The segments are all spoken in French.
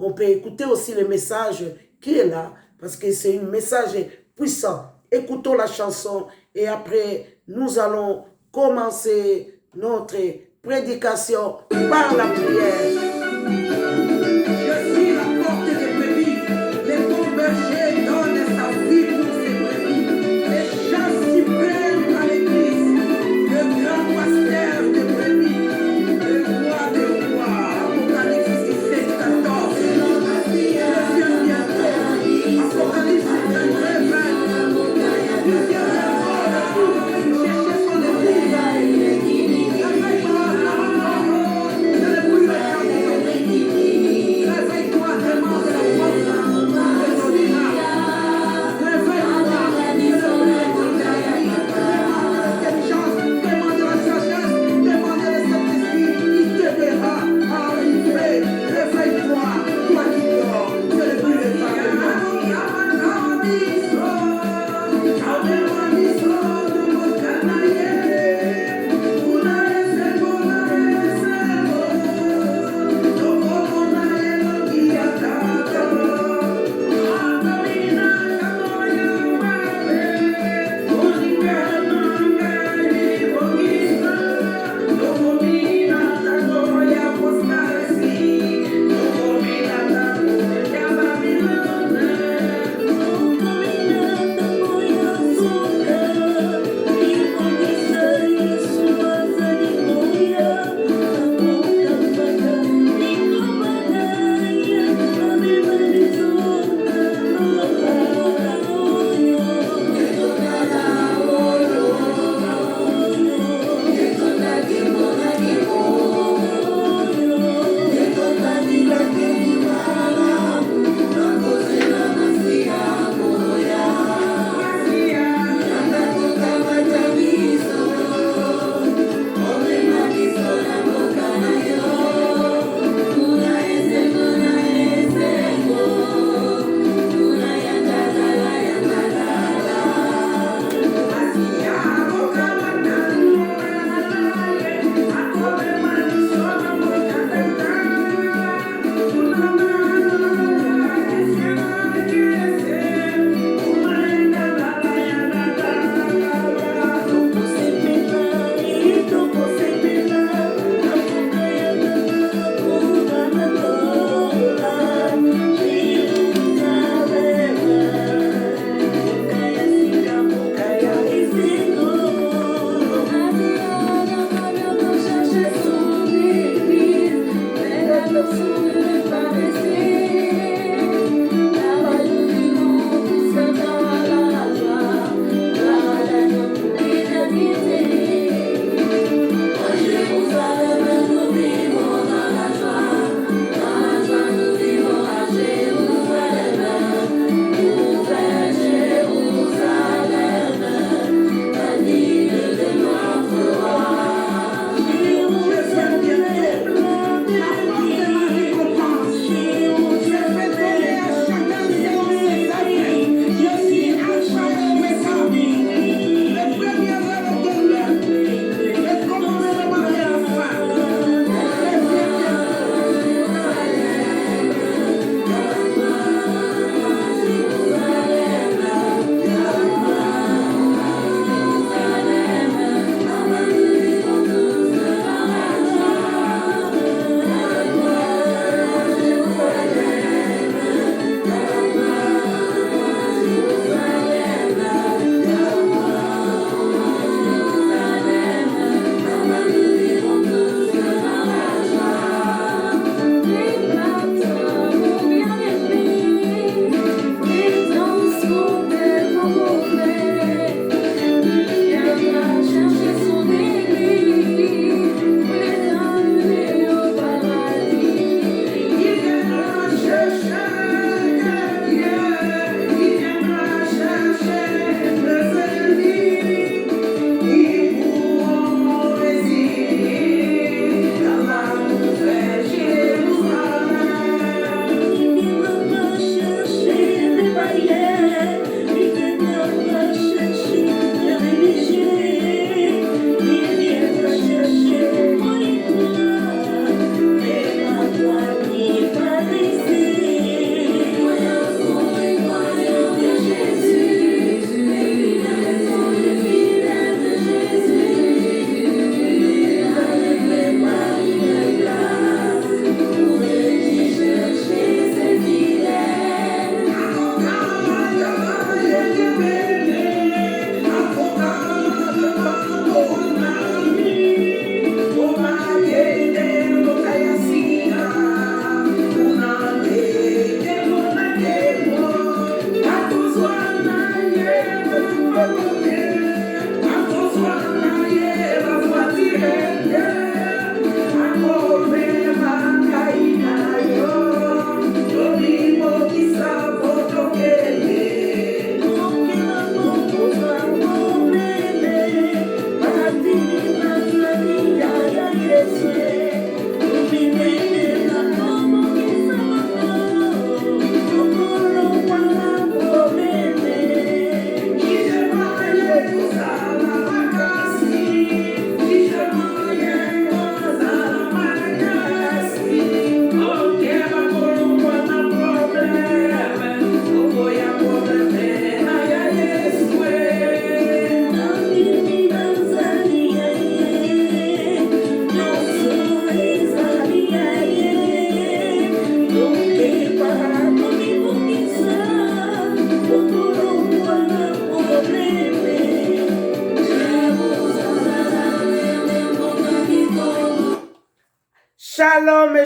On peut écouter aussi le message qui est là, parce que c'est un message puissant. Écoutons la chanson et après, nous allons commencer notre prédication par la prière. Je suis la porte des brebis. Les bons bergers donnent sa vie pour ses brebis. Les chats suprêmes à l'église. Le grand pasteur des brebis. Le roi des rois. Apocalypse 17, 14. Je viens bientôt. Apocalypse 22, 20. Je viens bientôt. Cherchez son église.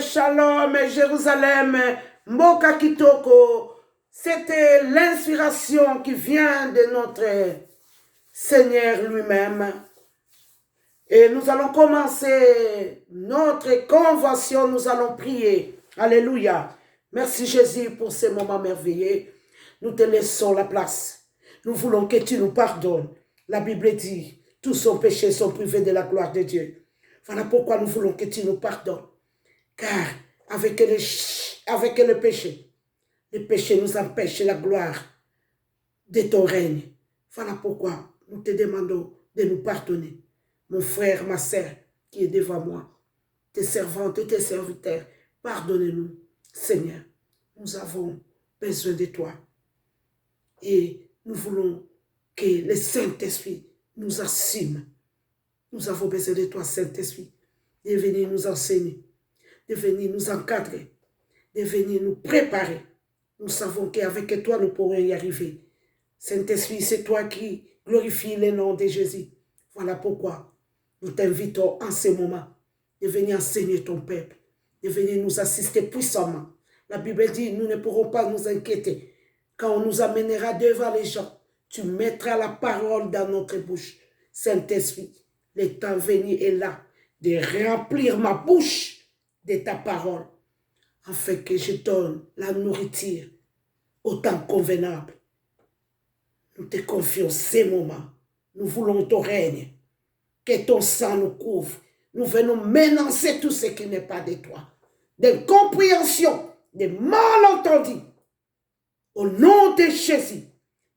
Shalom, shalom, Jérusalem, Mboka Kitoko. C'était l'inspiration qui vient de notre Seigneur lui-même. Et nous allons commencer notre convention, nous allons prier. Alléluia. Merci Jésus pour ces moments merveilleux. Nous te laissons la place. Nous voulons que tu nous pardonnes. La Bible dit, tous nos péchés sont privés de la gloire de Dieu. Voilà pourquoi nous voulons que tu nous pardonnes. Car avec le péché nous empêche la gloire de ton règne. Voilà pourquoi nous te demandons de nous pardonner. Mon frère, ma sœur, qui est devant moi, tes servantes et tes serviteurs, pardonnez-nous, Seigneur. Nous avons besoin de toi. Et nous voulons que le Saint-Esprit nous assume. Nous avons besoin de toi, Saint-Esprit, de venir nous enseigner, de venir nous encadrer, de venir nous préparer. Nous savons qu'avec toi, nous pourrons y arriver. Saint-Esprit, c'est toi qui glorifie le nom de Jésus. Voilà pourquoi nous t'invitons en ce moment de venir enseigner ton peuple, de venir nous assister puissamment. La Bible dit, nous ne pourrons pas nous inquiéter. Quand on nous amènera devant les gens, tu mettras la parole dans notre bouche. Saint-Esprit, le temps venu est là de remplir ma bouche de ta parole, afin que je donne la nourriture au temps convenable. Nous te confions ces moments. Nous voulons ton règne. Que ton sang nous couvre. Nous venons ménancer tout ce qui n'est pas de toi. D'incompréhension, de malentendus. Au nom de Jésus,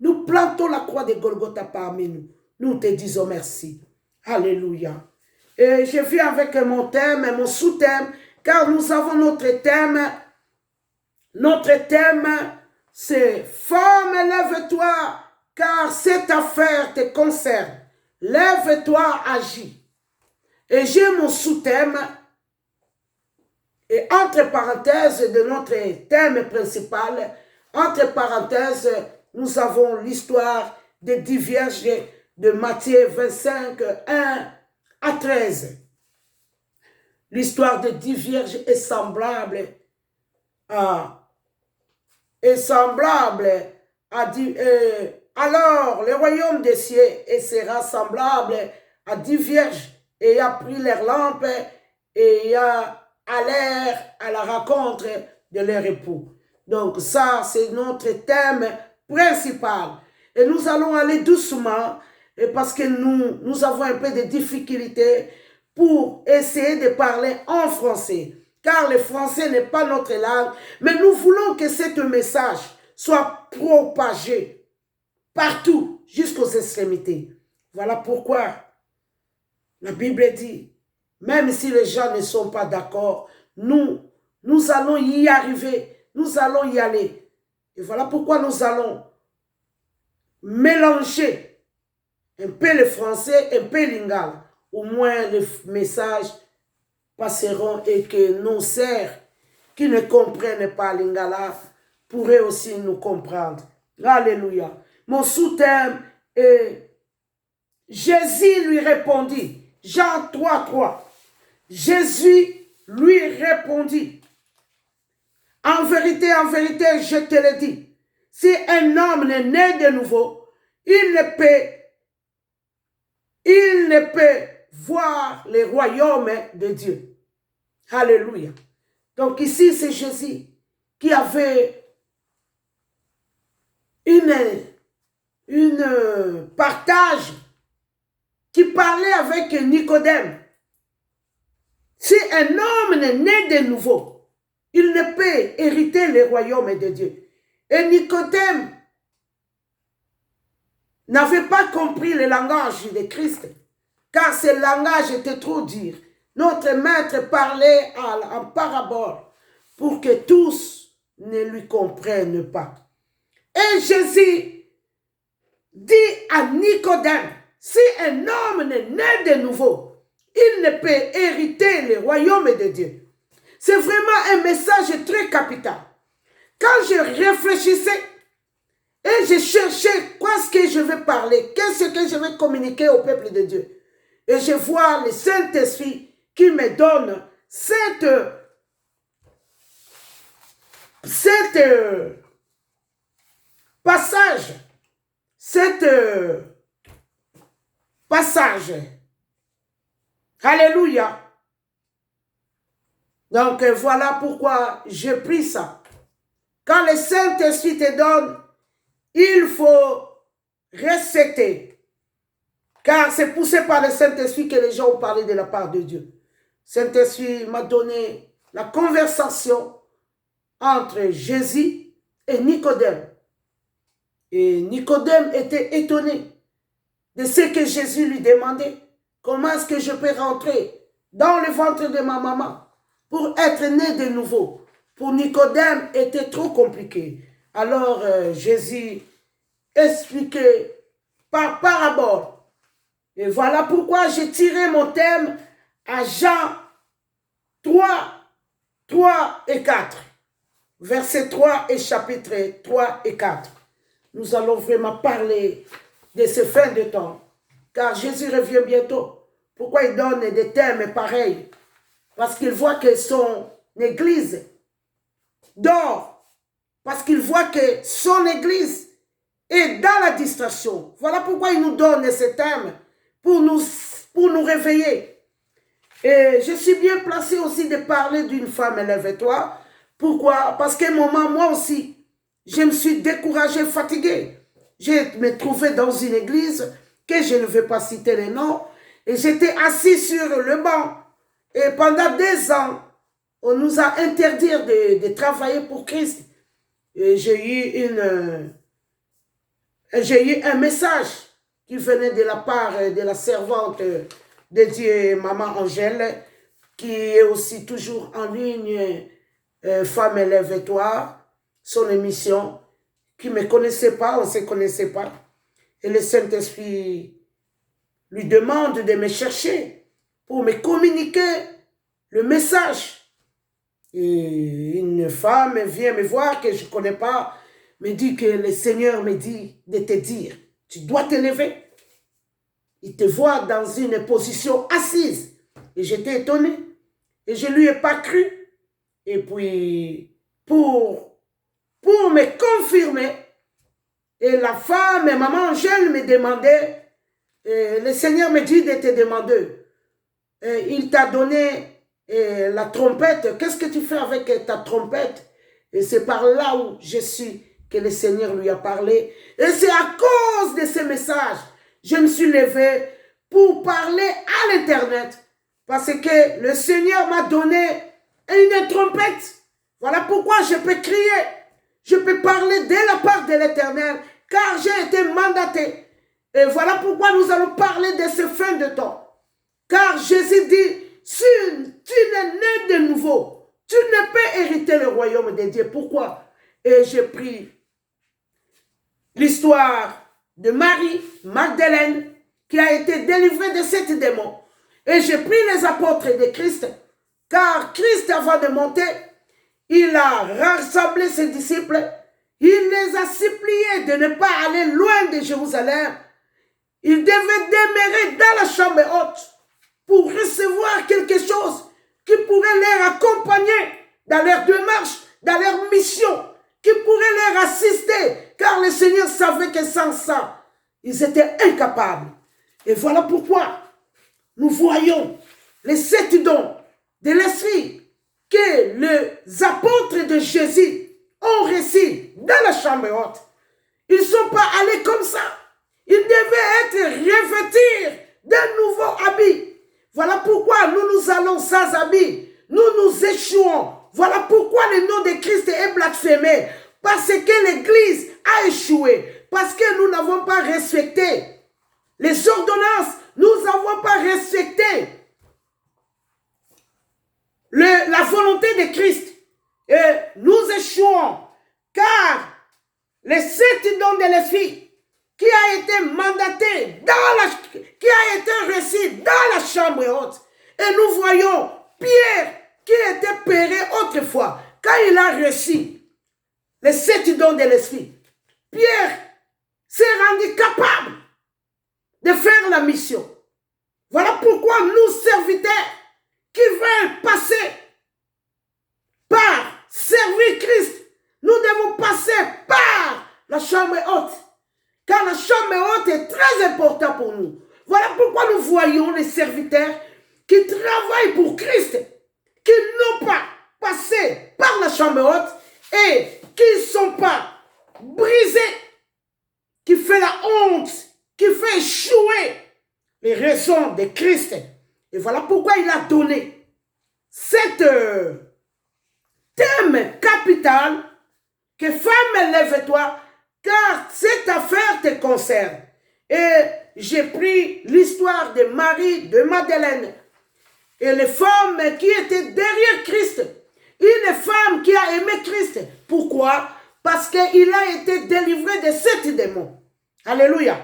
nous plantons la croix de Golgotha parmi nous. Nous te disons merci. Alléluia. Et je viens avec mon thème et mon sous-thème, car nous avons notre thème. Notre thème, c'est « Femme, lève-toi, car cette affaire te concerne. Lève-toi, agis. » Et j'ai mon sous-thème, et entre parenthèses de notre thème principal, entre parenthèses, nous avons l'histoire des 10 vierges de Matthieu 25, 1 à 13. L'histoire des 10 vierges est semblable à alors le royaume des cieux sera semblable à 10 vierges ayant pris leurs lampes et allèrent à la rencontre de leur époux. Donc ça, c'est notre thème principal. Et nous allons aller doucement parce que nous avons un peu de difficultés pour essayer de parler en français. Car le français n'est pas notre langue, mais nous voulons que ce message soit propagé partout, jusqu'aux extrémités. Voilà pourquoi la Bible dit, même si les gens ne sont pas d'accord, nous allons y arriver, nous allons y aller. Et voilà pourquoi nous allons mélanger un peu le français, un peu lingala. Au moins les messages passeront et que nos sœurs qui ne comprennent pas lingala pourraient aussi nous comprendre. Alléluia. Mon sous-thème est Jésus lui répondit. Jean 3, 3. Jésus lui répondit. En vérité, je te le dis, si un homme n'est né de nouveau, il ne peut voir le royaume de Dieu. Alléluia. Donc ici, c'est Jésus qui avait une partage, qui parlait avec Nicodème. Si un homme n'est né de nouveau, il ne peut hériter le royaume de Dieu. Et Nicodème n'avait pas compris le langage de Christ, car ce langage était trop dur. Notre maître parlait en parabole pour que tous ne lui comprennent pas. Et Jésus dit à Nicodème, si un homme n'est né de nouveau, il ne peut hériter le royaume de Dieu. C'est vraiment un message très capital. Quand je réfléchissais et je cherchais quoi est-ce que je vais parler, qu'est-ce que je vais communiquer au peuple de Dieu, et je vois le Saint-Esprit qui me donne cette passage, passage. Alléluia. Donc voilà pourquoi j'ai pris ça. Quand le Saint-Esprit te donne, il faut respecter. Car c'est poussé par le Saint-Esprit que les gens ont parlé de la part de Dieu. Saint-Esprit m'a donné la conversation entre Jésus et Nicodème. Et Nicodème était étonné de ce que Jésus lui demandait. Comment est-ce que je peux rentrer dans le ventre de ma maman pour être né de nouveau? Pour Nicodème, était trop compliqué. Alors Jésus expliquait par parabole. Et voilà pourquoi j'ai tiré mon thème à Jean 3, 3 et 4. Verset 3 et chapitre 3 et 4. Nous allons vraiment parler de ce fin de temps. Car Jésus revient bientôt. Pourquoi il donne des thèmes pareils? Parce qu'il voit que son église dort. Parce qu'il voit que son église est dans la distraction. Voilà pourquoi il nous donne ces thèmes pour nous réveiller. Et je suis bien placé aussi de parler d'une femme, élève-toi. Pourquoi? Parce qu'à un moment, moi aussi, je me suis découragé, fatigué. Je me trouvais dans une église que je ne vais pas citer les noms. Et j'étais assis sur le banc. Et pendant 2 ans, on nous a interdit de travailler pour Christ. Et j'ai eu un message qui venait de la part de la servante de Dieu, Maman Angèle, qui est aussi toujours en ligne, Femme élève-toi, son émission, qui ne me connaissait pas, on ne se connaissait pas. Et le Saint-Esprit lui demande de me chercher pour me communiquer le message. Et une femme vient me voir que je ne connais pas, me dit que le Seigneur me dit de te dire, tu dois te lever. Il te voit dans une position assise. Et j'étais étonné. Et je ne lui ai pas cru. Et puis, pour me confirmer, et la femme, Maman Angèle me demandait, le Seigneur me dit de te demander, il t'a donné la trompette, qu'est-ce que tu fais avec ta trompette? Et c'est par là où je suis que le Seigneur lui a parlé. Et c'est à cause de ce message, je me suis levé pour parler à l'Internet. Parce que le Seigneur m'a donné une trompette. Voilà pourquoi je peux crier. Je peux parler de la part de l'Éternel, car j'ai été mandaté. Et voilà pourquoi nous allons parler de ce fin de temps. Car Jésus dit, si tu n'es né de nouveau, tu ne peux hériter le royaume de Dieu. Pourquoi? Et j'ai pris l'histoire de Marie Magdalène qui a été délivrée de cet démon. Et j'ai pris les apôtres de Christ, car Christ, avant de monter, il a rassemblé ses disciples, il les a suppliés de ne pas aller loin de Jérusalem. Ils devaient demeurer dans la chambre haute pour recevoir quelque chose qui pourrait les accompagner dans leur démarche, dans leur mission, qui pourrait les assister, car le Seigneur savait que sans ça, ils étaient incapables. Et voilà pourquoi nous voyons les 7 dons de l'Esprit que les apôtres de Jésus ont reçus dans la chambre haute. Ils ne sont pas allés comme ça. Ils devaient être revêtus d'un nouveau habit. Voilà pourquoi nous allons sans habit. Nous échouons. Voilà pourquoi le nom de Christ est blasphémé. Parce que l'Église a échoué. Parce que nous n'avons pas respecté les ordonnances. Nous n'avons pas respecté la volonté de Christ. Et nous échouons. Car les 7 dons de l'Esprit qui a été mandaté, qui a été reçu dans la chambre haute. Et nous voyons Pierre qui était péré autrefois, quand il a reçu les 7 dons de l'Esprit. Pierre s'est rendu capable de faire la mission. Voilà pourquoi nous, serviteurs, qui veulent passer par servir Christ, chambre haute. Car la chambre haute est très importante pour nous. Voilà pourquoi nous voyons les serviteurs qui travaillent pour Christ, qui n'ont pas passé par la chambre haute et qui ne sont pas brisés, qui fait la honte, qui fait échouer les raisons de Christ. Et voilà pourquoi il a donné cet thème capital que femme, lève-toi, car cette affaire te concerne. Et j'ai pris l'histoire de Marie de Madeleine et les femmes qui étaient derrière Christ. Une femme qui a aimé Christ. Pourquoi? Parce qu'il a été délivré de 7 démons. Alléluia.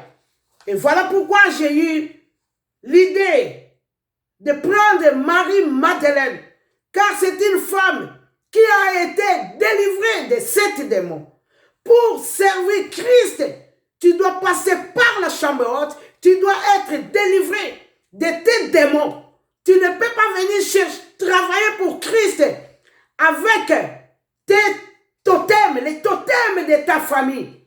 Et voilà pourquoi j'ai eu l'idée de prendre Marie-Madeleine, car c'est une femme qui a été délivrée de 7 démons. Pour servir Christ, tu dois passer par la chambre haute, tu dois être délivré de tes démons. Tu ne peux pas venir travailler pour Christ avec tes totems, les totems de ta famille,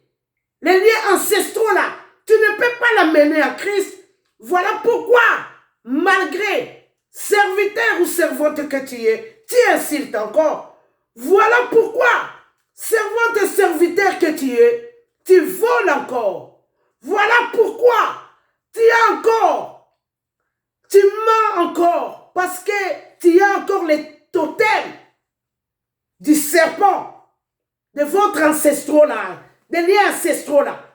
les liens ancestraux là. Tu ne peux pas l'amener à Christ. Voilà pourquoi, malgré serviteur ou servante que tu insultes encore. Voilà pourquoi, servante et serviteur que tu voles encore. Voilà pourquoi tu mens encore, parce que tu as encore les totems du serpent, de votre ancestraux là, des liens ancestraux là.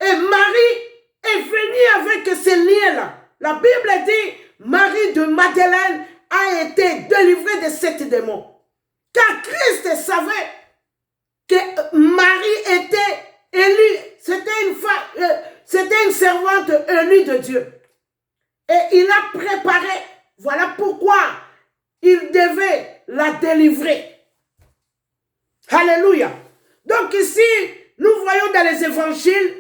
Et Marie est venue avec ces liens-là. La Bible dit, Marie de Madeleine a été délivrée de 7 démons. Car Christ savait que Marie était élue. C'était une servante élue de Dieu. Et il a préparé. Voilà pourquoi il devait la délivrer. Alléluia. Donc ici, nous voyons dans les évangiles,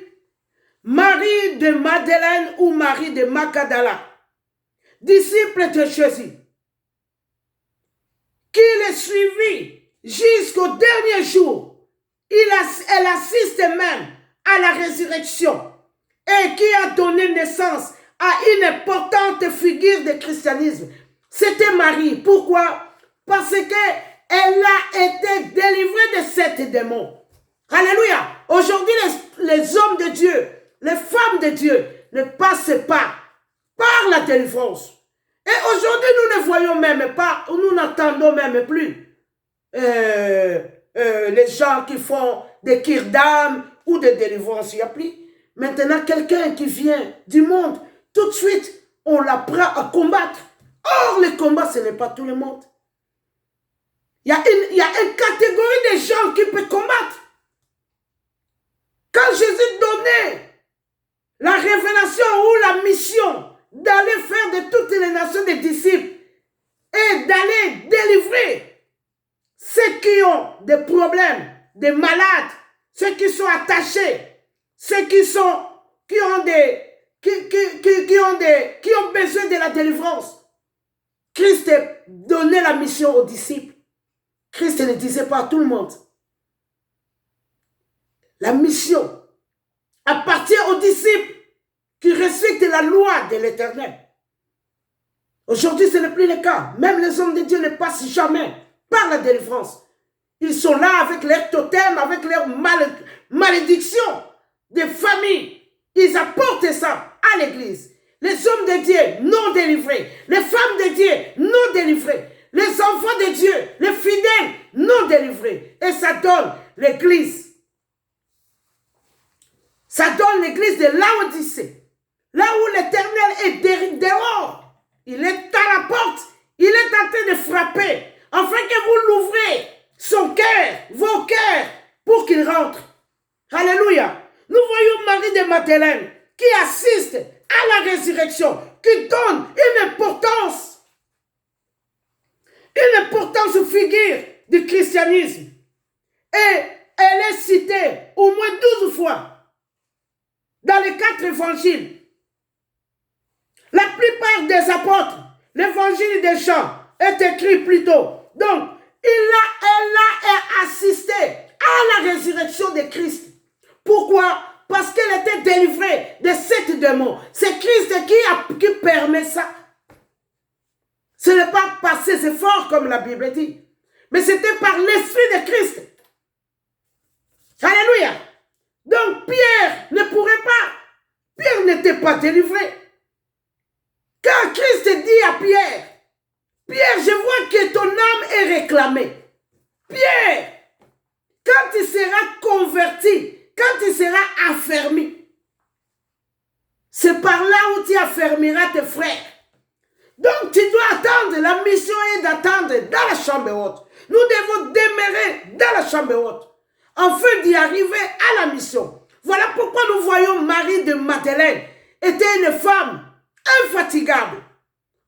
Marie de Madeleine ou Marie de Magdala, disciple de Jésus, qui le suivit jusqu'au dernier jour. Elle assiste même à la résurrection et qui a donné naissance à une importante figure du christianisme. C'était Marie. Pourquoi? Parce qu'elle a été délivrée de 7 démons. Alléluia. Aujourd'hui, les hommes de Dieu, les femmes de Dieu ne passent pas par la délivrance. Et aujourd'hui, nous ne voyons même pas, nous n'entendons même plus les gens qui font des kirs d'âme ou des délivrances. Il n'y a plus. Maintenant, quelqu'un qui vient du monde, tout de suite, on l'apprend à combattre. Or, le combat, ce n'est pas tout le monde. Il y a une catégorie de gens qui peuvent combattre. Quand Jésus donnait la révélation ou la mission d'aller faire de toutes les nations des disciples et d'aller délivrer ceux qui ont des problèmes, des malades, ceux qui sont attachés, ceux qui ont besoin de la délivrance. Christ donnait la mission aux disciples. Christ ne disait pas à tout le monde. La mission appartient aux disciples qui respectent la loi de l'Éternel. Aujourd'hui, ce n'est plus le cas. Même les hommes de Dieu ne passent jamais par la délivrance. Ils sont là avec leurs totems, avec leurs malédictions des familles. Ils apportent ça à l'église. Les hommes de Dieu non délivrés, les femmes de Dieu non délivrées, les enfants de Dieu, les fidèles non délivrés. Et ça donne l'église. Ça donne l'église de Laodicée. Là où l'Éternel est dehors. Il est à la porte. Il est en train de frapper. Afin que vous l'ouvrez, son cœur, vos cœurs, pour qu'il rentre. Alléluia. Nous voyons Marie de Madeleine qui assiste à la résurrection, qui donne une importance figure du christianisme. Et elle est citée au moins 12 fois dans les 4 évangiles. La plupart des apôtres, l'évangile des Jean est écrit plus tôt. Donc, elle a assisté à la résurrection de Christ. la Bible dit. Mais c'était par l'Esprit de Christ. Alléluia. Donc Pierre ne pourrait pas. Pierre n'était pas délivré. Car Christ dit à Pierre, Pierre, je vois que ton âme est réclamée. Pierre, quand tu seras converti, quand tu seras affermi, c'est par là où tu affermiras tes frères. Donc tu dois attendre, la mission est d'attendre dans la chambre haute. Nous devons demeurer dans la chambre haute, afin d'y arriver à la mission. Voilà pourquoi nous voyons Marie de Madeleine était une femme infatigable.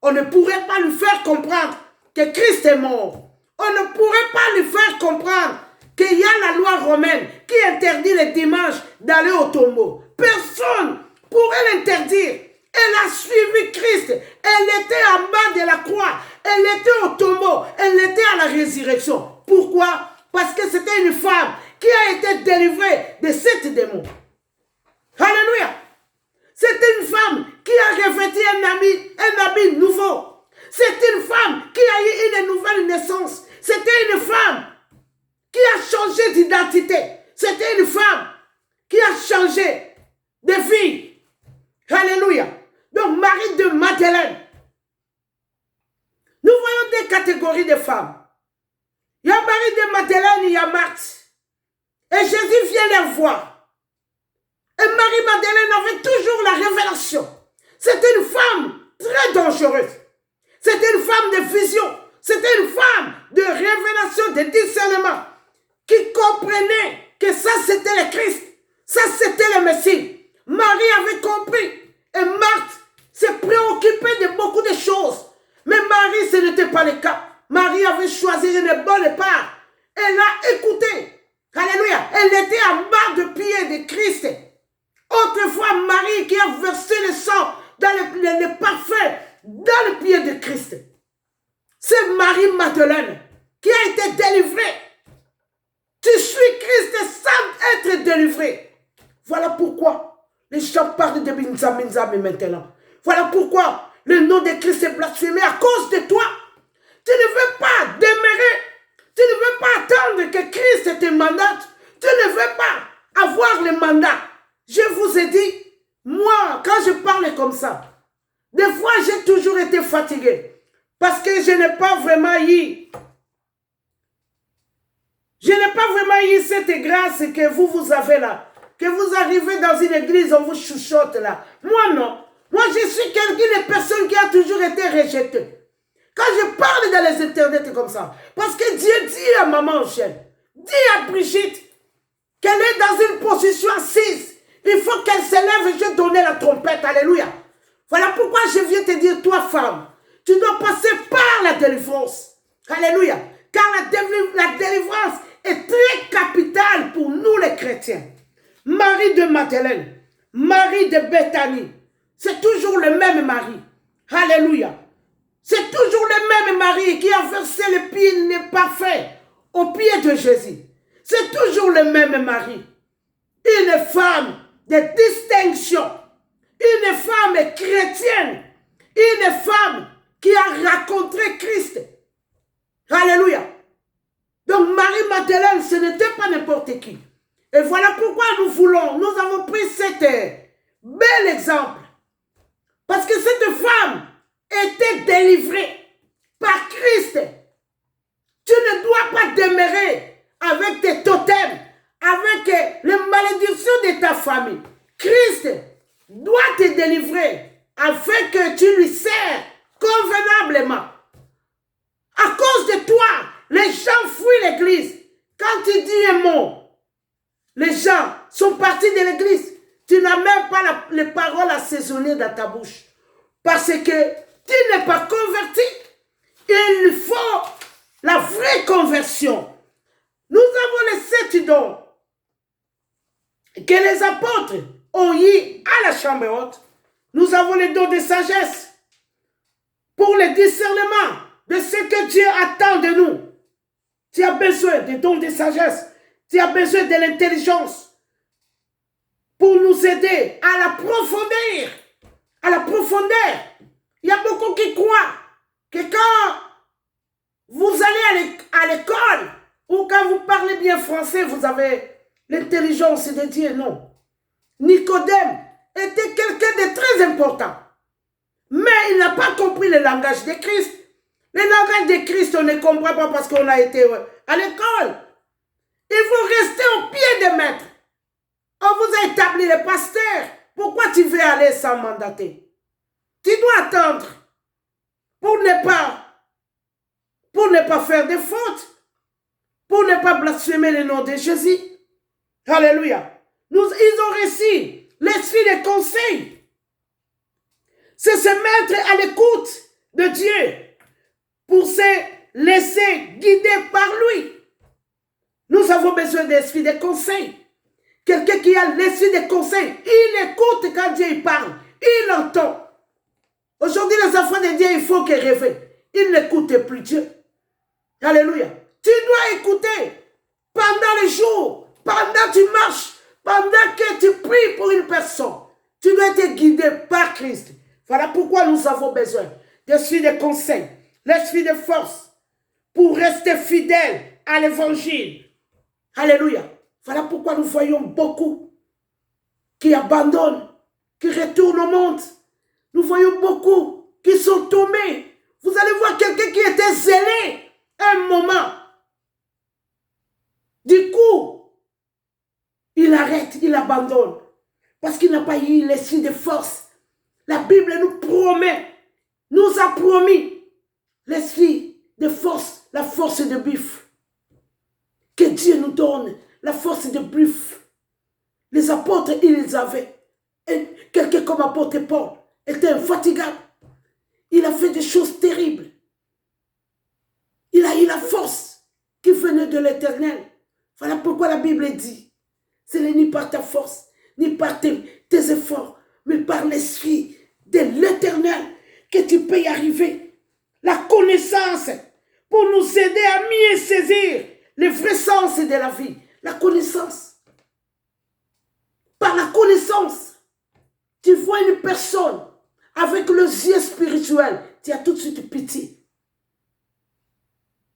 On ne pourrait pas lui faire comprendre que Christ est mort. On ne pourrait pas lui faire comprendre qu'il y a la loi romaine qui interdit les dimanches d'aller au tombeau. Personne pourrait l'interdire. Elle a suivi Christ. Elle était en bas de la croix. Elle était au tombeau. Elle était à la résurrection. Pourquoi? Parce que c'était une femme qui a été délivrée de 7 démons. Alléluia. C'est une femme qui a revêtu un habit nouveau. C'est une femme qui a eu une nouvelle naissance. C'était une femme qui a changé d'identité. C'était une femme qui a changé de vie. Alléluia. Donc Marie de Madeleine. Nous voyons des catégories de femmes. Il y a Marie de Madeleine, il y a Marthe. Et Jésus vient les voir. Et Marie-Madeleine avait toujours la révélation. C'était une femme très dangereuse. C'était une femme de vision. C'était une femme de révélation, de discernement, qui comprenait que ça c'était le Christ. Ça c'était le Messie. Marie avait compris. Et Marthe s'est préoccupée de beaucoup de choses. Mais Marie, ce n'était pas le cas. Marie avait choisi une bonne part. Elle a écouté. Alléluia. Elle était en bas de pied de Christ. Autrefois, Marie qui a versé le sang dans le parfum dans le pied de Christ. C'est Marie-Madeleine qui a été délivrée. Tu suis Christ sans être délivré. Voilà pourquoi les gens parlent de Binzam maintenant. Voilà pourquoi le nom de Christ est blasphémé à cause de toi. Tu ne veux pas demeurer. Tu ne veux pas attendre que Christ te mandate. Tu ne veux pas avoir le mandat. Je vous ai dit, moi, quand je parle comme ça, des fois, j'ai toujours été fatigué. Parce que je n'ai pas vraiment eu. Je n'ai pas vraiment eu cette grâce que vous avez là. Que vous arrivez dans une église, on vous chuchote là. Moi, non. Moi, je suis quelqu'un de personne qui a toujours été rejetée. Quand je parle dans les internets comme ça, parce que Dieu dit à maman Angèle, dit à Brigitte, qu'elle est dans une position assise. Il faut qu'elle s'élève et je donne la trompette. Alléluia. Voilà pourquoi je viens te dire, toi femme, tu dois passer par la délivrance. Alléluia. Car la délivrance est très capitale pour nous les chrétiens. Marie de Madeleine, Marie de Béthanie, c'est toujours le même mari. Alléluia. C'est toujours le même mari qui a versé le pied parfait au pied de Jésus. C'est toujours le même mari. Une femme de distinction. Une femme chrétienne. Une femme qui a rencontré Christ. Alléluia. Donc Marie-Madeleine, ce n'était pas n'importe qui. Et voilà pourquoi nous avons pris cet bel exemple. Parce que cette femme était délivrée par Christ. Tu ne dois pas demeurer avec tes totems, avec les malédictions de ta famille. Christ doit te délivrer afin que tu lui sers convenablement. À cause de toi, les gens fuient l'église. Quand tu dis un mot, les gens sont partis de l'église. Tu n'as même pas les paroles assaisonnées dans ta bouche. Parce que tu n'es pas converti. Il faut la vraie conversion. Nous avons les 7 dons que les apôtres ont eu à la chambre haute. Nous avons les dons de sagesse pour le discernement de ce que Dieu attend de nous. Tu as besoin des dons de sagesse. Tu as besoin de l'intelligence pour nous aider à la profondeur. À la profondeur. Il y a beaucoup qui croient que quand Vous allez à l'école, ou quand vous parlez bien français, vous avez l'intelligence de Dieu, non. Nicodème était quelqu'un de très important. Mais il n'a pas compris le langage de Christ. Le langage de Christ, on ne comprend pas parce qu'on a été à l'école. Il faut rester au pied des maîtres. On vous a établi le pasteur. Pourquoi tu veux aller sans mandater? Tu dois attendre pour ne pas faire de fautes, pour ne pas blasphémer le nom de Jésus. Alléluia. Ils ont reçu l'esprit de conseil. C'est se mettre à l'écoute de Dieu pour se laisser guider par lui. Nous avons besoin d'esprit de conseil. Quelqu'un qui a l'esprit de conseil, il écoute quand Dieu parle, il entend. Aujourd'hui, les enfants de Dieu, il faut qu'ils rêvent. Ils n'écoutent plus Dieu. Alléluia. Tu dois écouter pendant les jours, pendant que tu marches, pendant que tu pries pour une personne. Tu dois être guidé par Christ. Voilà pourquoi nous avons besoin d'esprit de conseil, l'esprit de force, pour rester fidèle à l'évangile. Alléluia. Voilà pourquoi nous voyons beaucoup qui abandonnent, qui retournent au monde. Nous voyons beaucoup qui sont tombés. Vous allez voir quelqu'un qui était zélé un moment. Du coup, il arrête, il abandonne. Parce qu'il n'a pas eu l'esprit de force. La Bible nous promet, nous a promis l'esprit de force, la force de buffle. Que Dieu nous donne la force de buffle. Les apôtres, ils les avaient. Quelqu'un comme apôtre Paul était infatigable. Il a fait des choses terribles. Il a eu la force qui venait de l'Éternel. Voilà pourquoi la Bible dit, ce n'est ni par ta force, ni par tes efforts, mais par l'esprit de l'Éternel que tu peux y arriver. La connaissance pour nous aider à mieux saisir les vrais sens de la vie. La connaissance. Par la connaissance, tu vois une personne avec les yeux spirituels, tu as tout de suite pitié.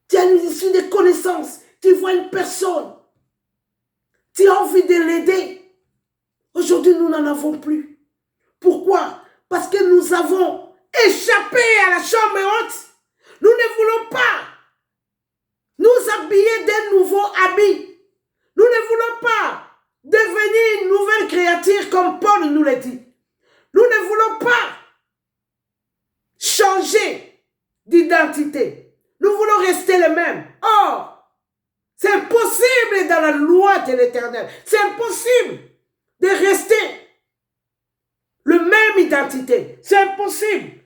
Tu as une issue de connaissance, tu vois une personne, tu as envie de l'aider. Aujourd'hui, nous n'en avons plus. Pourquoi? Parce que nous avons échappé à la chambre haute. Nous ne voulons pas nous habiller d'un nouveau habit. Nous ne voulons pas devenir une nouvelle créature comme Paul nous l'a dit. Nous ne voulons pas changer d'identité. Nous voulons rester les mêmes. Or, c'est impossible dans la loi de l'Éternel. C'est impossible de rester la même identité. C'est impossible.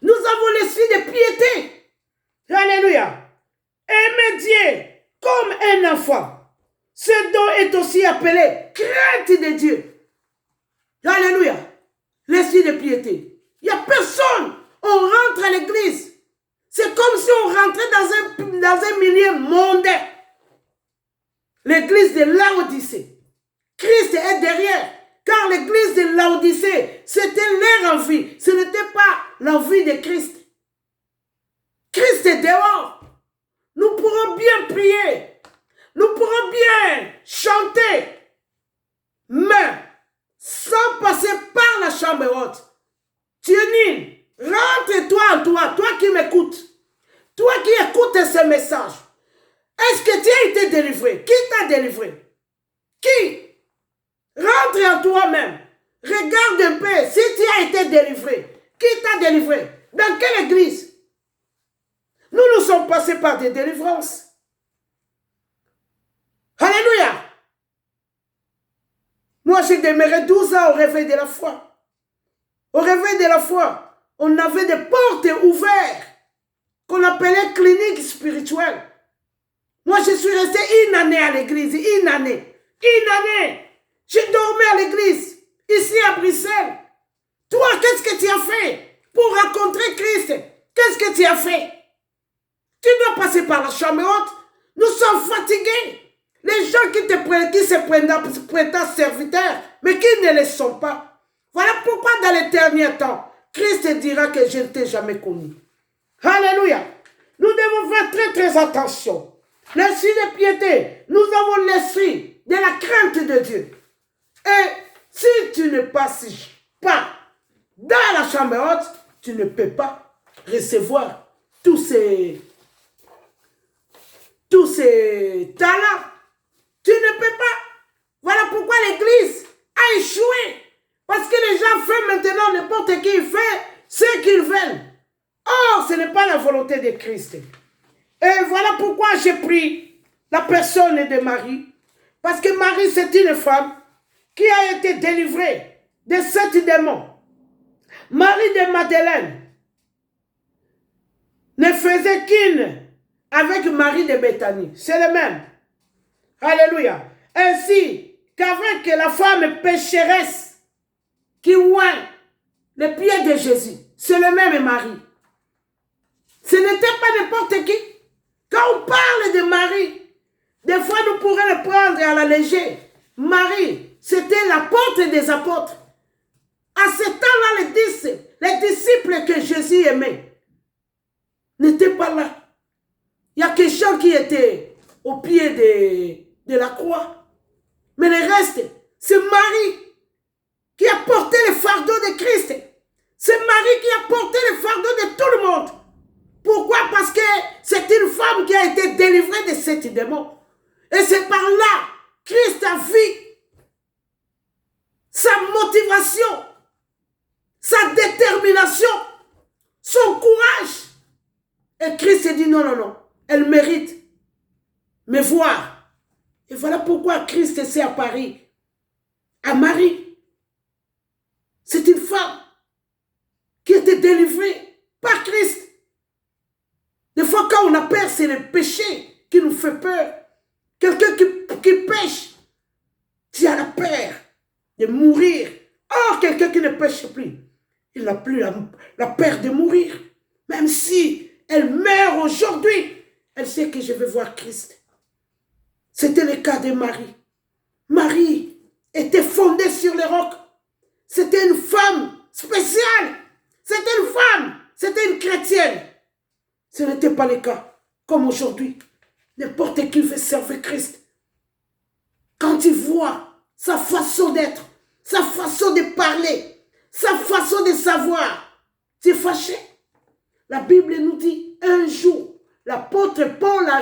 Nous avons l'esprit de piété. Alléluia. Aimer Dieu comme un enfant. Ce don est aussi appelé crainte de Dieu. Alléluia. L'esprit de piété. Il n'y a personne. On rentre à l'église. C'est comme si on rentrait dans un milieu mondain. L'église de Laodicée. Christ est derrière. Car l'église de Laodicée, c'était leur envie. Ce n'était pas l'envie de Christ. Christ est dehors. Nous pourrons bien prier. Nous pourrons bien chanter. Mais sans passer par la chambre haute. Tu es nul. Rentre-toi en toi. Toi qui m'écoutes. Toi qui écoutes ce message. Est-ce que tu as été délivré? Qui t'a délivré? Qui? Rentre en toi-même. Regarde un peu si tu as été délivré. Qui t'a délivré? Dans quelle église? Nous sommes passés par des délivrances. Alléluia. Moi, j'ai demeuré 12 ans au réveil de la foi. Au réveil de la foi, on avait des portes ouvertes qu'on appelait cliniques spirituelles. Moi, je suis resté une année à l'église. Une année. Une année. J'ai dormi à l'église, ici à Bruxelles. Toi, qu'est-ce que tu as fait pour rencontrer Christ? Qu'est-ce que tu as fait? Tu dois passer par la chambre haute. Nous sommes fatigués. Les gens qui se prennent serviteurs, mais qui ne le sont pas. Voilà pourquoi dans les derniers temps, Christ dira que je ne t'ai jamais connu. Alléluia. Nous devons faire très très attention. L'esprit de piété, nous avons l'esprit de la crainte de Dieu. Et si tu ne passes pas dans la chambre haute, tu ne peux pas recevoir tous ces talents. Tu ne peux pas. Voilà pourquoi l'Église a échoué. Parce que les gens font maintenant n'importe qui fait ce qu'ils veulent. Or, ce n'est pas la volonté de Christ. Et voilà pourquoi j'ai pris la personne de Marie. Parce que Marie, c'est une femme qui a été délivrée de 7 démons. Marie de Madeleine ne faisait qu'une avec Marie de Béthanie. C'est le même. Alléluia. Ainsi qu'avec la femme pécheresse qui oint les pieds de Jésus. C'est le même Marie. Ce n'était pas n'importe qui. Quand on parle de Marie, des fois nous pourrions le prendre à la légère. Marie, c'était l'apôtre des apôtres. À ce temps-là, les disciples que Jésus aimait n'étaient pas là. Il y a que gens qui étaient au pied de la croix. Mais le reste, c'est Marie qui a porté le fardeau de Christ. C'est Marie qui a porté le fardeau de tout le monde. Pourquoi? Parce que c'est une femme qui a été délivrée de cette démon. Et c'est par là que Christ a vu sa motivation, sa détermination, son courage. Et Christ a dit non, non, non, elle mérite me voir. Et voilà pourquoi Christ s'est apparu à Marie. C'est une femme qui a été délivrée par Christ. Des fois, quand on a peur, c'est le péché qui nous fait peur. Quelqu'un qui pêche, tu as la peur de mourir. Or, quelqu'un qui ne pêche plus, il n'a plus la peur de mourir. Même si elle meurt aujourd'hui, elle sait que je vais voir Christ. C'était le cas de Marie. Marie était fondée sur les rocs. C'était une femme spéciale. C'était une femme. C'était une chrétienne. Ce n'était pas le cas. Comme aujourd'hui, n'importe qui veut servir Christ. Quand il voit sa façon d'être, sa façon de parler, sa façon de savoir, tu es fâché. La Bible nous dit, un jour, l'apôtre Paul a